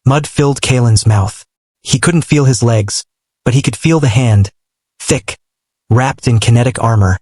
Mud filled Kalin's mouth. He couldn't feel his legs, but he could feel the hand, thick, wrapped in kinetic armor,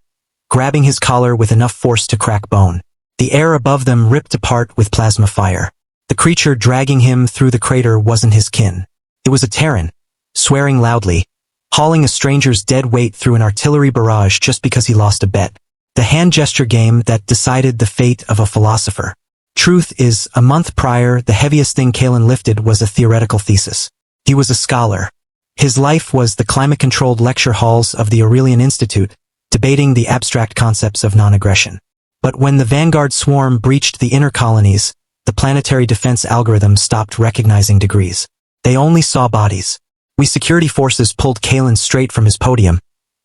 grabbing his collar with enough force to crack bone. The air above them ripped apart with plasma fire. The creature dragging him through the crater wasn't his kin. It was a Terran, swearing loudly, hauling a stranger's dead weight through an artillery barrage just because he lost a bet. The hand gesture game that decided the fate of a philosopher. Truth is, a month prior, the heaviest thing Kalin lifted was a theoretical thesis. He was a scholar. His life was the climate-controlled lecture halls of the Aurelian Institute, debating the abstract concepts of non-aggression. But when the vanguard swarm breached the inner colonies, the planetary defense algorithm stopped recognizing degrees. They only saw bodies. We security forces pulled Kalin straight from his podium,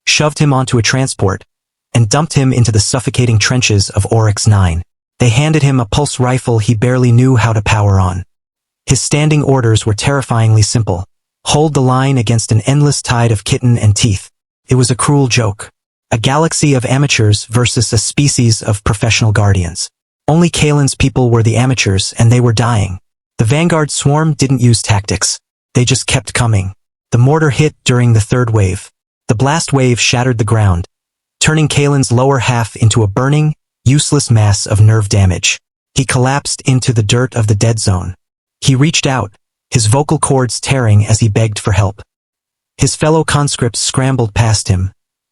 shoved him onto a transport, and dumped him into the suffocating trenches of Orax 9. They handed him a pulse rifle he barely knew how to power on. His standing orders were terrifyingly simple. Hold the line against an endless tide of kitten and teeth. It was a cruel joke. A galaxy of amateurs versus a species of professional guardians. Only Kalin's people were the amateurs, and they were dying. The vanguard swarm didn't use tactics. They just kept coming. The mortar hit during the third wave. The blast wave shattered the ground, turning Kalin's lower half into a burning, useless mass of nerve damage. He collapsed into the dirt of the dead zone. He reached out, his vocal cords tearing as he begged for help. His fellow conscripts scrambled past him,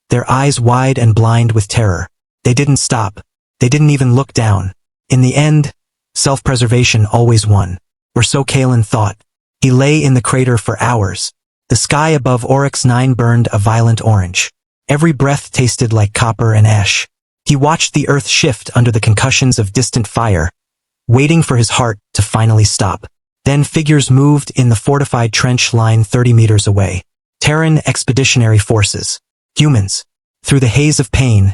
their eyes wide and blind with terror. They didn't stop. They didn't even look down. In the end, self-preservation always won. Or so Kalin thought. He lay in the crater for hours. The sky above Orax 9 burned a violent orange. Every breath tasted like copper and ash. He watched the earth shift under the concussions of distant fire, waiting for his heart to finally stop. Then figures moved in the fortified trench line 30 meters away. Terran expeditionary forces. Humans. Through the haze of pain,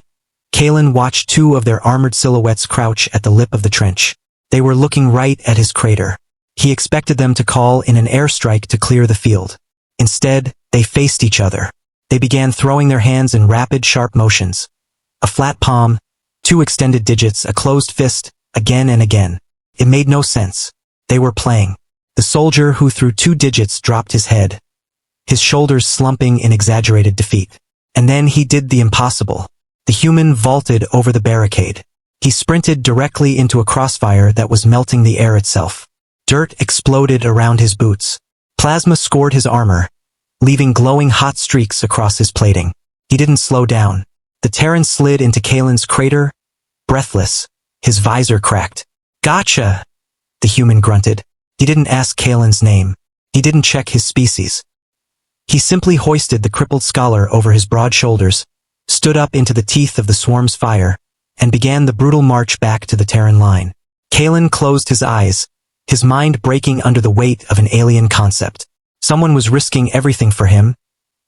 Kalin watched two of their armored silhouettes crouch at the lip of the trench. They were looking right at his crater. He expected them to call in an airstrike to clear the field. Instead, they faced each other. They began throwing their hands in rapid, sharp motions. A flat palm, two extended digits, a closed fist, again and again. It made no sense. They were playing. The soldier who threw 2 digits dropped his head, his shoulders slumping in exaggerated defeat. And then he did the impossible. The human vaulted over the barricade. He sprinted directly into a crossfire that was melting the air itself. Dirt exploded around his boots. Plasma scored his armor, leaving glowing hot streaks across his plating. He didn't slow down. The Terran slid into Kalin's crater, breathless, his visor cracked. "Gotcha!" the human grunted. He didn't ask Kalin's name. He didn't check his species. He simply hoisted the crippled scholar over his broad shoulders, stood up into the teeth of the swarm's fire, and began the brutal march back to the Terran line. Kalin closed his eyes, his mind breaking under the weight of an alien concept. Someone was risking everything for him,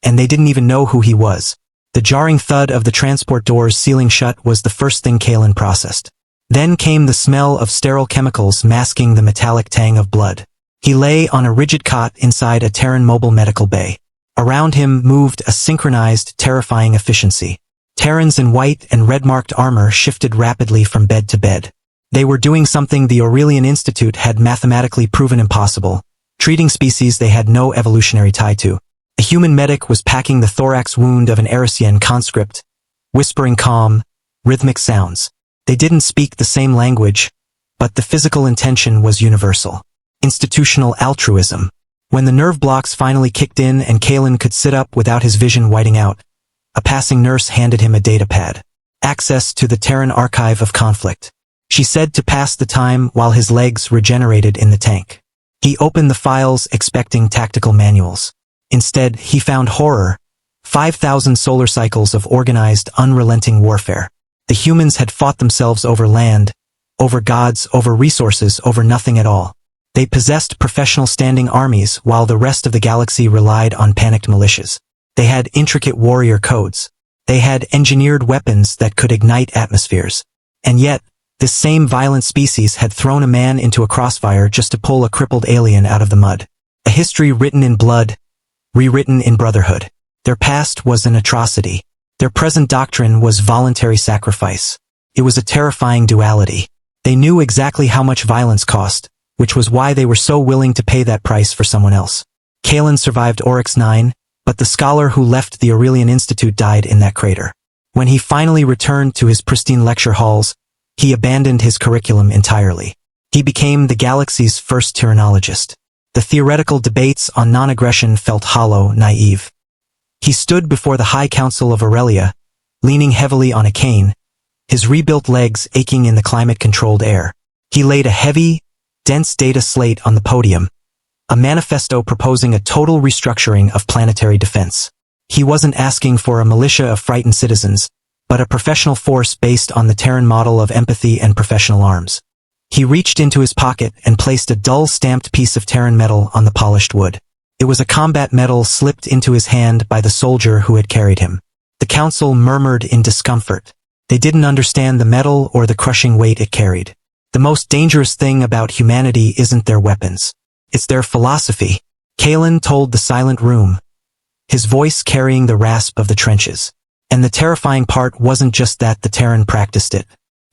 and they didn't even know who he was. The jarring thud of the transport doors sealing shut was the first thing Kalin processed. Then came the smell of sterile chemicals masking the metallic tang of blood. He lay on a rigid cot inside a Terran mobile medical bay. Around him moved a synchronized, terrifying efficiency. Terrans in white and red-marked armor shifted rapidly from bed to bed. They were doing something the Aurelian Institute had mathematically proven impossible, treating species they had no evolutionary tie to. A human medic was packing the thorax wound of an Erisien conscript, whispering calm, rhythmic sounds. They didn't speak the same language, but the physical intention was universal. Institutional altruism. When the nerve blocks finally kicked in and Kalin could sit up without his vision whiting out, a passing nurse handed him a datapad. Access to the Terran archive of conflict. She said to pass the time while his legs regenerated in the tank. He opened the files expecting tactical manuals. Instead, he found horror. 5,000 solar cycles of organized, unrelenting warfare. The humans had fought themselves over land, over gods, over resources, over nothing at all. They possessed professional standing armies while the rest of the galaxy relied on panicked militias. They had intricate warrior codes. They had engineered weapons that could ignite atmospheres. And yet, this same violent species had thrown a man into a crossfire just to pull a crippled alien out of the mud. A history written in blood, rewritten in brotherhood. Their past was an atrocity. Their present doctrine was voluntary sacrifice. It was a terrifying duality. They knew exactly how much violence cost, which was why they were so willing to pay that price for someone else. Kalin survived Orax 9, but the scholar who left the Aurelian Institute died in that crater. When he finally returned to his pristine lecture halls, he abandoned his curriculum entirely. He became the galaxy's first Terranologist. The theoretical debates on non-aggression felt hollow, naive. He stood before the High Council of Aurelia, leaning heavily on a cane, his rebuilt legs aching in the climate-controlled air. He laid a heavy, dense data slate on the podium, a manifesto proposing a total restructuring of planetary defense. He wasn't asking for a militia of frightened citizens, but a professional force based on the Terran model of empathy and professional arms. He reached into his pocket and placed a dull stamped piece of Terran metal on the polished wood. It was a combat medal slipped into his hand by the soldier who had carried him. The council murmured in discomfort. They didn't understand the metal or the crushing weight it carried. The most dangerous thing about humanity isn't their weapons. It's their philosophy, Kalin told the silent room, his voice carrying the rasp of the trenches. And the terrifying part wasn't just that the Terran practiced it.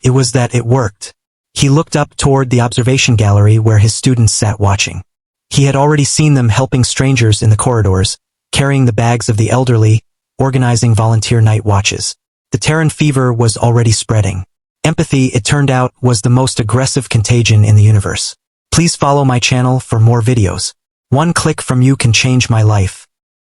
It was that it worked. He looked up toward the observation gallery where his students sat watching. He had already seen them helping strangers in the corridors, carrying the bags of the elderly, organizing volunteer night watches. The Terran fever was already spreading. Empathy, it turned out, was the most aggressive contagion in the universe. Please follow my channel for more videos. One click from you can change my life.